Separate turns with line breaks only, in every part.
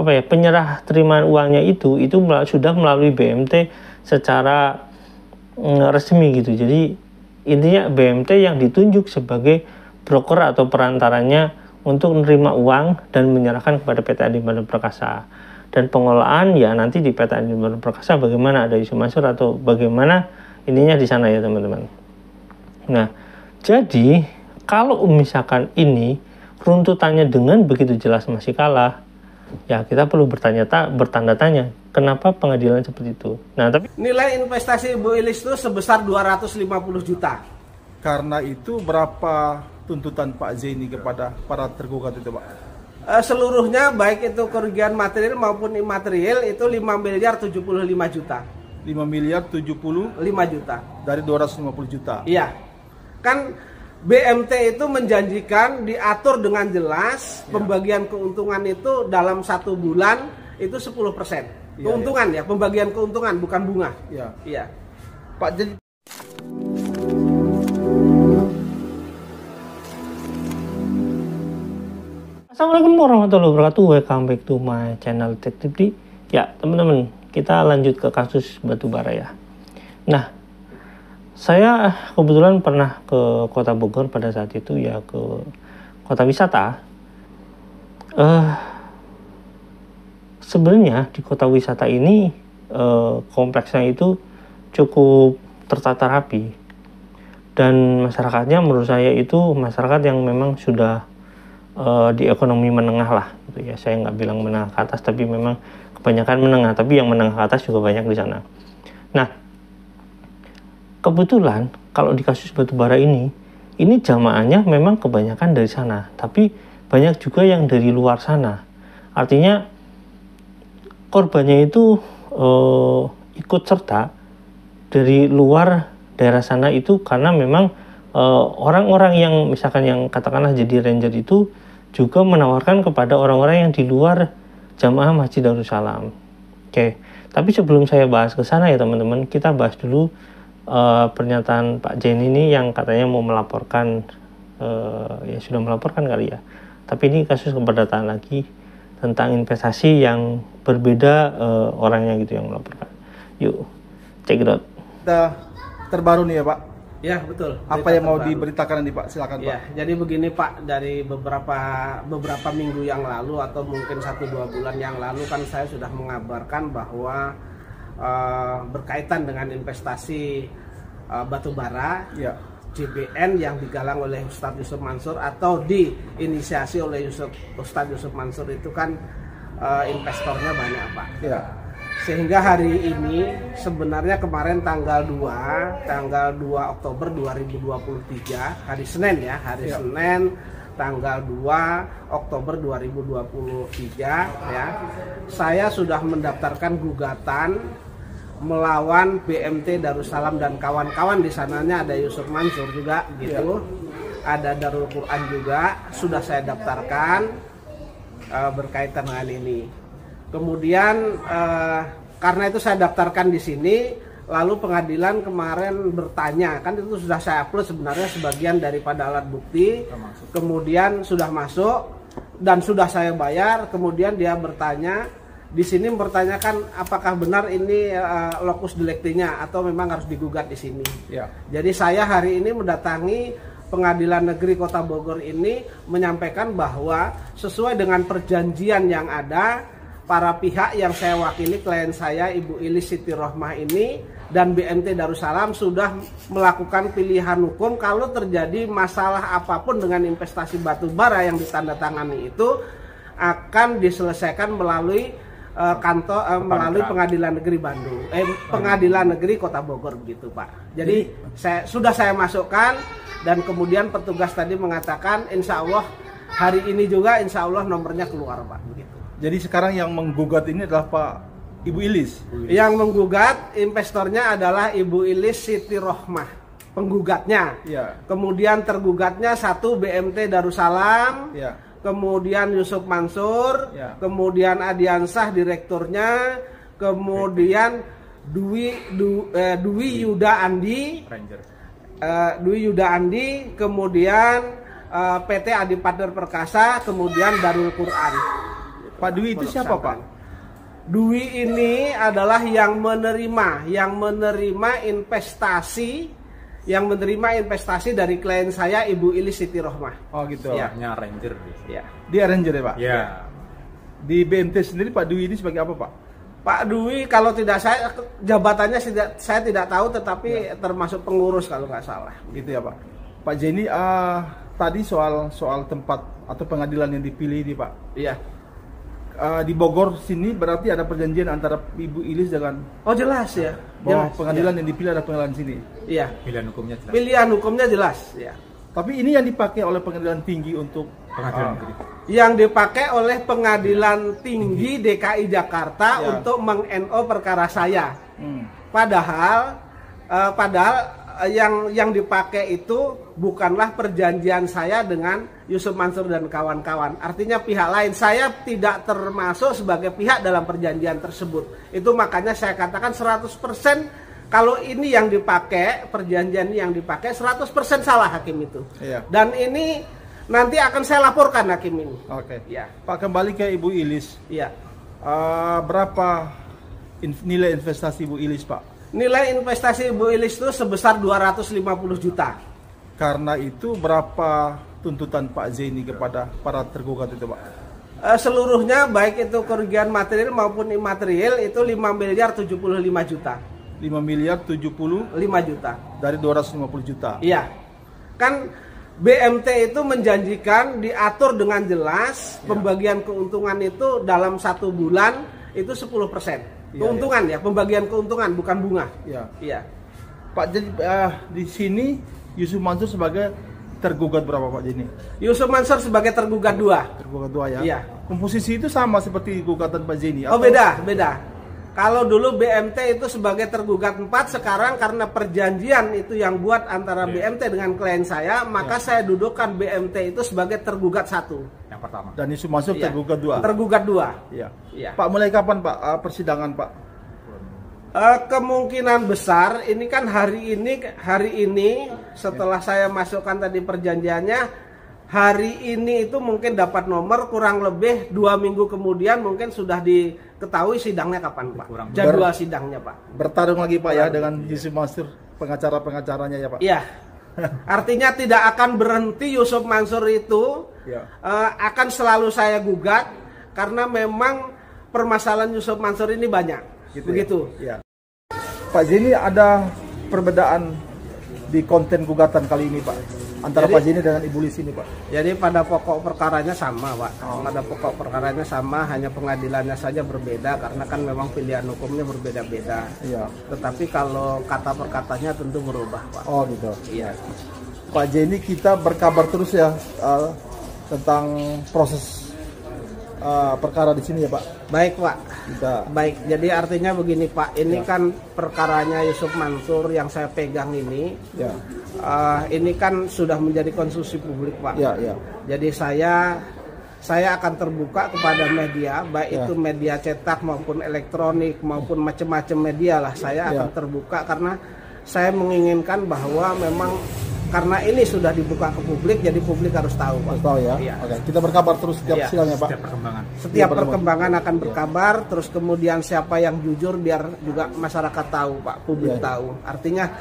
penyerah terimaan uangnya itu sudah melalui BMT secara resmi gitu. Jadi intinya BMT yang ditunjuk sebagai broker atau perantaranya untuk menerima uang dan menyerahkan kepada PT Adi Bandar Prakasa. Dan pengelolaan ya nanti di PT Adi Bandar Prakasa bagaimana, ada Yusuf Mansur atau bagaimana, ininya di sana ya teman-teman. Nah, jadi kalau misalkan ini runtutannya dengan begitu jelas masih kalah, ya kita perlu bertanda tanya kenapa pengadilan seperti itu. Nah, tapi
nilai investasi Ibu Ilis itu sebesar 250 juta.
Karena itu berapa tuntutan Pak Zaini kepada para tergugat itu, Pak?
Seluruhnya baik itu kerugian material maupun imaterial itu 5 miliar 75 juta.
5 miliar 75
juta
dari 250 juta.
Iya. Kan BMT itu menjanjikan diatur dengan jelas pembagian keuntungan itu dalam 1 bulan itu 10%. Keuntungan ya, pembagian keuntungan bukan bunga. Iya.
Pak, jadi
Assalamualaikum warahmatullahi wabarakatuh. Welcome back to my channel Detektif D. Ya teman-teman, kita lanjut ke kasus batubara ya. Nah, saya kebetulan pernah ke Kota Bogor pada saat itu ya, ke kota wisata. Sebenarnya di kota wisata ini kompleksnya itu cukup tertata rapi, dan masyarakatnya menurut saya itu masyarakat yang memang sudah di ekonomi menengah lah gitu ya. Saya nggak bilang menengah ke atas, tapi memang kebanyakan menengah, tapi yang menengah ke atas juga banyak di sana. Nah, kebetulan kalau di kasus batubara ini jamaahnya memang kebanyakan dari sana, tapi banyak juga yang dari luar sana. Artinya korbannya itu ikut serta dari luar daerah sana itu karena memang orang-orang yang misalkan yang katakanlah jadi ranger itu juga menawarkan kepada orang-orang yang di luar jamaah Masjid Darussalam. Oke, tapi sebelum saya bahas ke sana ya teman-teman, kita bahas dulu pernyataan Pak Jen ini yang katanya mau melaporkan, ya sudah melaporkan kali ya. Tapi ini kasus keperdataan lagi tentang investasi yang berbeda, orangnya gitu yang melaporkan. Yuk, check it out.
Kita terbaru nih ya Pak.
Ya betul.
Apa yang mau diberitakan nih Pak? Silakan
ya,
Pak.
Jadi begini Pak, dari beberapa minggu yang lalu atau mungkin 1-2 bulan yang lalu kan saya sudah mengabarkan bahwa berkaitan dengan investasi batubara JBN yang digalang oleh Ustadz Yusuf Mansur atau diinisiasi oleh Ustadz Yusuf Mansur itu kan investornya banyak Pak.
Ya.
Sehingga hari ini sebenarnya kemarin tanggal 2 Oktober 2023, hari Senin ya, Senin tanggal 2 Oktober 2023 ya, saya sudah mendaftarkan gugatan melawan BMT Darussalam dan kawan-kawan. Di sananya ada Yusuf Mansur juga gitu, ada Darul Quran juga sudah saya daftarkan berkaitan dengan ini. Kemudian karena itu saya daftarkan di sini, lalu pengadilan kemarin bertanya, kan itu sudah saya upload sebenarnya sebagian daripada alat bukti, kemudian sudah masuk dan sudah saya bayar. Kemudian dia bertanya di sini, mempertanyakan apakah benar ini lokus delictinya atau memang harus digugat di sini. Jadi saya hari ini mendatangi Pengadilan Negeri Kota Bogor ini menyampaikan bahwa sesuai dengan perjanjian yang ada, para pihak yang saya wakili, klien saya Ibu Ilis Siti Rohmah ini dan BMT Darussalam sudah melakukan pilihan hukum. Kalau terjadi masalah apapun dengan investasi batubara yang ditandatangani itu akan diselesaikan melalui melalui Pengadilan Negeri Bandung, Pengadilan Negeri Kota Bogor begitu Pak. Jadi sudah saya masukkan, dan kemudian petugas tadi mengatakan insya Allah hari ini juga insya Allah nomornya keluar Pak begitu.
Jadi sekarang yang menggugat ini adalah Pak Ibu Ilis.
Yang menggugat investornya adalah Ibu Ilis Siti Rohmah, penggugatnya. Kemudian tergugatnya 1 BMT Darussalam, kemudian Yusuf Mansur, kemudian Adiansah direkturnya, kemudian Dwi Yuda Andi, kemudian PT Adi Bandar Prakasa, kemudian Darul Quran.
Pak Dwi itu siapa Pak?
Dwi ini adalah yang menerima investasi dari klien saya, Ibu Ilis Siti Rohmah.
Oh gitu.
Ya.
Ranger.
Ya.
Dia ranger ya Pak?
Ya.
Di BMT sendiri Pak Dwi ini sebagai apa Pak?
Pak Dwi kalau tidak saya jabatannya saya tidak tahu, tetapi termasuk pengurus kalau nggak salah.
Gitu ya Pak. Pak Jenny, tadi soal tempat atau pengadilan yang dipilih ini Pak.
Iya.
Di Bogor sini berarti ada perjanjian antara Ibu Ilis dengan
Oh jelas ya.
bahwa
Jelas,
pengadilan
ya.
yang dipilih ada pengadilan sini.
Iya.
Pilihan hukumnya jelas.
Pilihan hukumnya jelas. Ya.
Tapi ini yang dipakai oleh pengadilan tinggi untuk
Pengadilan negeri.
Yang dipakai oleh Pengadilan Tinggi DKI Jakarta
Ya.
untuk meng-NO perkara saya.
Hmm.
Padahal yang dipakai itu bukanlah perjanjian saya dengan Yusuf Mansur dan kawan-kawan. Artinya pihak lain. Saya tidak termasuk sebagai pihak dalam perjanjian tersebut. Itu makanya saya katakan 100% kalau ini yang dipakai, perjanjian ini yang dipakai 100% salah hakim itu.
Iya.
Dan ini nanti akan saya laporkan hakim ini.
Oke.
Ya.
Pak, kembali ke Ibu Ilis.
Iya.
Berapa nilai investasi Ibu Ilis Pak?
Nilai investasi Ibu Ilis itu sebesar 250 juta.
Karena itu berapa tuntutan Pak Zaini kepada para tergugat itu Pak?
Seluruhnya baik itu kerugian material maupun imaterial itu 5 miliar 75 juta.
5 miliar 75
juta.
dari 250 juta.
Iya. Kan BMT itu menjanjikan diatur dengan jelas pembagian keuntungan itu dalam 1 bulan itu 10%. Keuntungan ya, pembagian keuntungan bukan bunga.
Iya.
Iya.
Pak, jadi di sini Yusuf Mansur sebagai tergugat berapa Pak Jenny?
Yusuf Mansur sebagai tergugat 2.
Tergugat 2 ya?
Iya.
Komposisi itu sama seperti gugatan Pak Jenny?
Oh beda. Kalau dulu BMT itu sebagai tergugat 4, sekarang karena perjanjian itu yang buat antara BMT dengan klien saya, maka saya dudukkan BMT itu sebagai tergugat 1.
Yang pertama.
Dan Yusuf Mansur
Iya.
tergugat 2?
Tergugat 2.
Iya.
Iya.
Pak, mulai kapan Pak persidangan Pak?
Kemungkinan besar ini kan hari ini setelah saya masukkan tadi perjanjiannya, hari ini itu mungkin dapat nomor, kurang lebih 2 minggu kemudian mungkin sudah diketahui sidangnya kapan Pak. Jadwal sidangnya Pak.
Bertarung lagi Pak ya dengan Yusuf Mansur, pengacara-pengacaranya ya Pak?
Iya. Artinya tidak akan berhenti Yusuf Mansur itu, akan selalu saya gugat karena memang permasalahan Yusuf Mansur ini banyak.
Gitu
begitu.
Ya? Ya. Pak Jenny, ada perbedaan di konten gugatan kali ini Pak antara Pak Jenny dengan Ibu Ilis ini Pak?
Jadi pada pokok perkaranya sama Pak. Pada pokok perkaranya sama, hanya pengadilannya saja berbeda karena kan memang pilihan hukumnya berbeda-beda.
Iya.
Tetapi kalau kata perkatanya tentu berubah Pak.
Oh gitu.
Iya.
Pak Jenny, kita berkabar terus ya tentang proses perkara di sini ya Pak.
Baik Pak.
Kita.
Baik, jadi artinya begini Pak, ini kan perkaranya Yusuf Mansur yang saya pegang ini, ini kan sudah menjadi konsumsi publik Pak.
Ya.
Jadi saya akan terbuka kepada media, baik itu media cetak maupun elektronik maupun macam-macam media lah, saya akan terbuka karena saya menginginkan bahwa memang karena ini sudah dibuka ke publik, jadi publik harus tahu Pak.
Harus tahu ya.
Iya.
Oke, kita berkabar terus setiap sidangnya Pak.
Setiap perkembangan akan berkabar, terus kemudian siapa yang jujur biar juga masyarakat tahu Pak, publik tahu. Artinya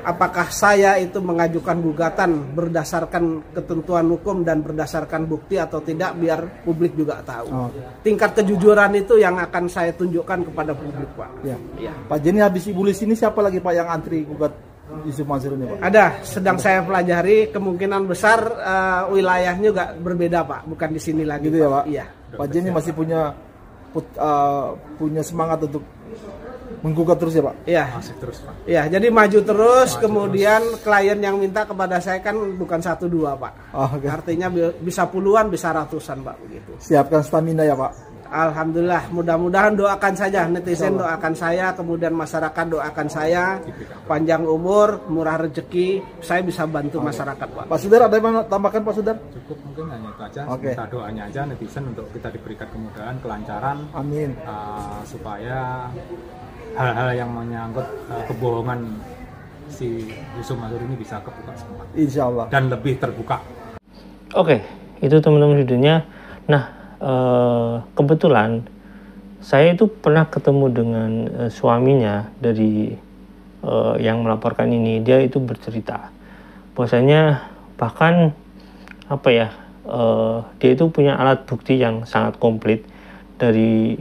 apakah saya itu mengajukan gugatan berdasarkan ketentuan hukum dan berdasarkan bukti atau tidak, biar publik juga tahu. Tingkat kejujuran itu yang akan saya tunjukkan kepada publik Pak.
Ya. Pak Jenny, habis Ibu Ilis ini siapa lagi Pak yang antri gugat Yusuf Mansur ini Pak?
Ada, sedang saya pelajari, kemungkinan besar wilayahnya juga berbeda Pak, bukan di sini lagi.
Gitu ya Pak?
Iya.
Pak Jenny masih punya semangat untuk menggugat terus ya Pak?
Iya.
Masih terus Pak.
Iya, jadi maju terus, kemudian klien yang minta kepada saya kan bukan 1-2 Pak. Artinya bisa puluhan, bisa ratusan Pak, begitu.
Siapkan stamina ya Pak?
Alhamdulillah, mudah-mudahan doakan saja, netizen doakan saya, kemudian masyarakat doakan saya, panjang umur, murah rezeki, saya bisa bantu masyarakat Pak.
Pak Sudar, ada yang tambahkan Pak Sudar?
Cukup, mungkin hanya itu aja. Minta doanya aja netizen untuk kita diberikan kemudahan, kelancaran.
Amin.
Supaya hal-hal yang menyangkut kebohongan si Yusuf Mansur ini bisa kebuka semua.
Insya Allah.
Dan lebih terbuka.
Oke, itu teman-teman videonya. Nah, kebetulan saya itu pernah ketemu dengan suaminya dari yang melaporkan ini. Dia itu bercerita bahwasanya bahkan dia itu punya alat bukti yang sangat komplit dari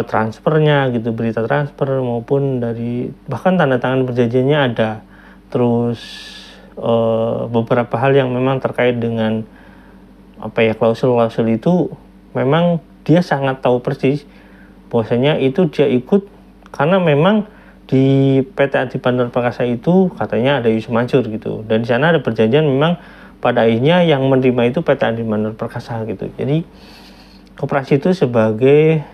transfernya gitu, berita transfer maupun dari bahkan tanda tangan perjanjiannya ada. Terus beberapa hal yang memang terkait dengan klausul-klausul itu memang dia sangat tahu persis bahwasanya itu dia ikut karena memang di PT Adi Bandar Prakasa itu katanya ada Yusuf Mansur gitu, dan di sana ada perjanjian memang pada akhirnya yang menerima itu PT Adi Bandar Prakasa gitu. Jadi koperasi itu sebagai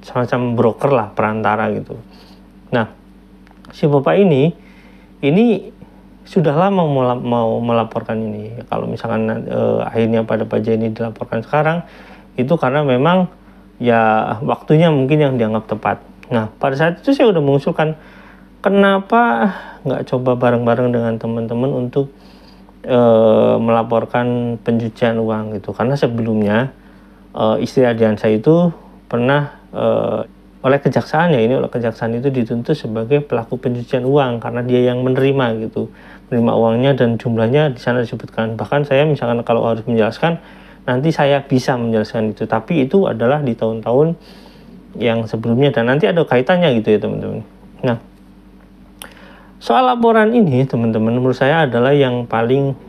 semacam broker lah, perantara gitu. Nah, si bapak ini sudah lama mau melaporkan ini. Kalau misalkan akhirnya pada pajak ini dilaporkan sekarang, itu karena memang ya waktunya mungkin yang dianggap tepat. Nah, pada saat itu saya udah mengusulkan, kenapa nggak coba bareng-bareng dengan teman-teman untuk melaporkan pencucian uang gitu. Karena sebelumnya istri Adiansa itu pernah oleh kejaksaan itu dituntut sebagai pelaku pencucian uang karena dia yang menerima uangnya dan jumlahnya di sana disebutkan. Bahkan saya misalkan kalau harus menjelaskan, nanti saya bisa menjelaskan itu, tapi itu adalah di tahun-tahun yang sebelumnya dan nanti ada kaitannya gitu ya teman-teman. Nah, soal laporan ini teman-teman menurut saya adalah yang paling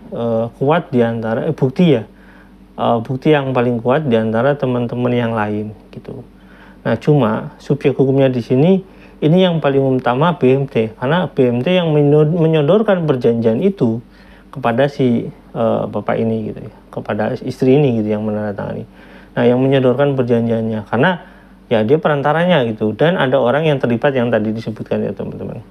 kuat di antara bukti yang paling kuat di antara teman-teman yang lain gitu. Nah, cuma subjek hukumnya di sini ini yang paling utama BMT, karena BMT yang menyodorkan perjanjian itu kepada si bapak ini gitu ya, kepada istri ini gitu yang menandatangani. Nah, yang menyodorkan perjanjiannya karena ya dia perantaranya gitu, dan ada orang yang terlibat yang tadi disebutkan ya teman-teman.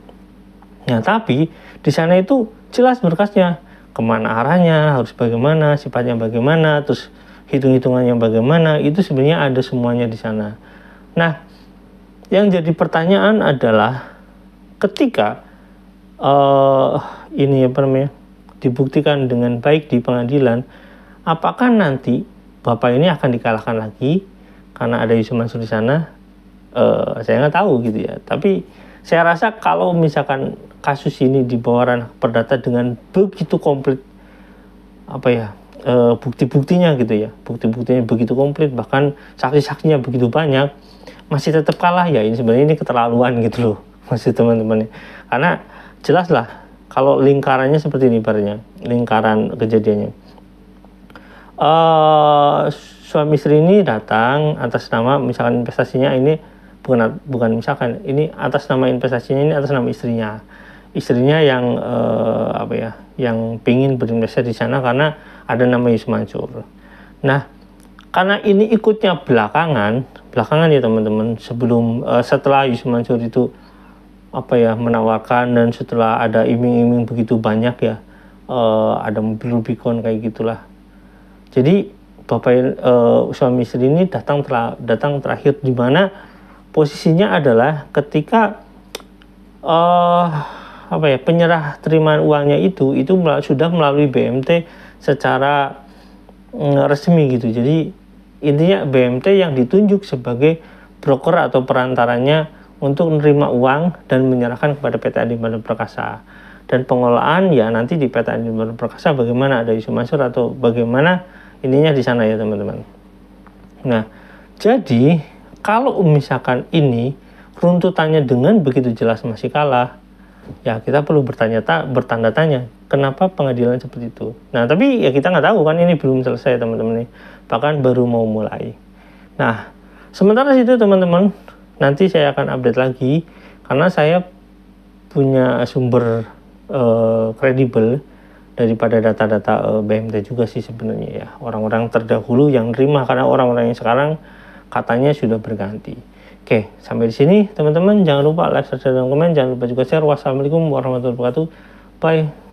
Nah, tapi di sana itu jelas berkasnya, kemana arahnya, harus bagaimana, sifatnya bagaimana, terus hitung-hitungannya bagaimana, itu sebenarnya ada semuanya di sana. Nah, yang jadi pertanyaan adalah ketika dibuktikan dengan baik di pengadilan, apakah nanti bapak ini akan dikalahkan lagi karena ada Yusuf Mansur di sana? Saya nggak tahu gitu ya. Tapi saya rasa kalau misalkan kasus ini dibawa ranah perdata dengan begitu komplit bukti-buktinya gitu ya, bukti-buktinya begitu komplit, bahkan saksi-saksinya begitu banyak, masih tetap kalah ya, ini sebenarnya ini keterlaluan gitu loh masih teman-teman. Karena jelas lah kalau lingkarannya seperti ini, lingkaran kejadiannya. Suami istri ini datang atas nama misalkan investasinya ini bukan misalkan ini atas nama investasinya ini atas nama istrinya yang yang pingin berinvestasi di sana karena ada nama Yusuf Mansur. Nah, karena ini ikutnya belakangan ya teman-teman, setelah Yusuf Mansur itu menawarkan dan setelah ada iming-iming begitu banyak ya, ada mobil Rubicon kayak gitulah. Jadi bapak suami istri ini datang terakhir, di mana posisinya adalah ketika penyerah terimaan uangnya itu sudah melalui BMT secara resmi gitu. Jadi intinya BMT yang ditunjuk sebagai broker atau perantaranya untuk menerima uang dan menyerahkan kepada PT Adi Bandar Prakasa. Dan pengelolaan ya nanti di PT Adi Bandar Prakasa bagaimana ada Yusuf Mansur atau bagaimana ininya di sana ya teman-teman. Nah, jadi kalau misalkan ini runtutannya dengan begitu jelas masih kalah, ya kita perlu bertanda tanya kenapa pengadilan seperti itu. Nah, tapi ya kita nggak tahu kan, ini belum selesai teman-teman nih, bahkan baru mau mulai. Nah, sementara itu teman-teman, nanti saya akan update lagi karena saya punya sumber kredibel daripada data-data BMT juga sih sebenarnya ya, orang-orang terdahulu yang terima, karena orang-orang yang sekarang katanya sudah berganti. Oke, sampai di sini teman-teman, jangan lupa like, share, dan komen, jangan lupa juga share. Wassalamualaikum warahmatullahi wabarakatuh. Bye.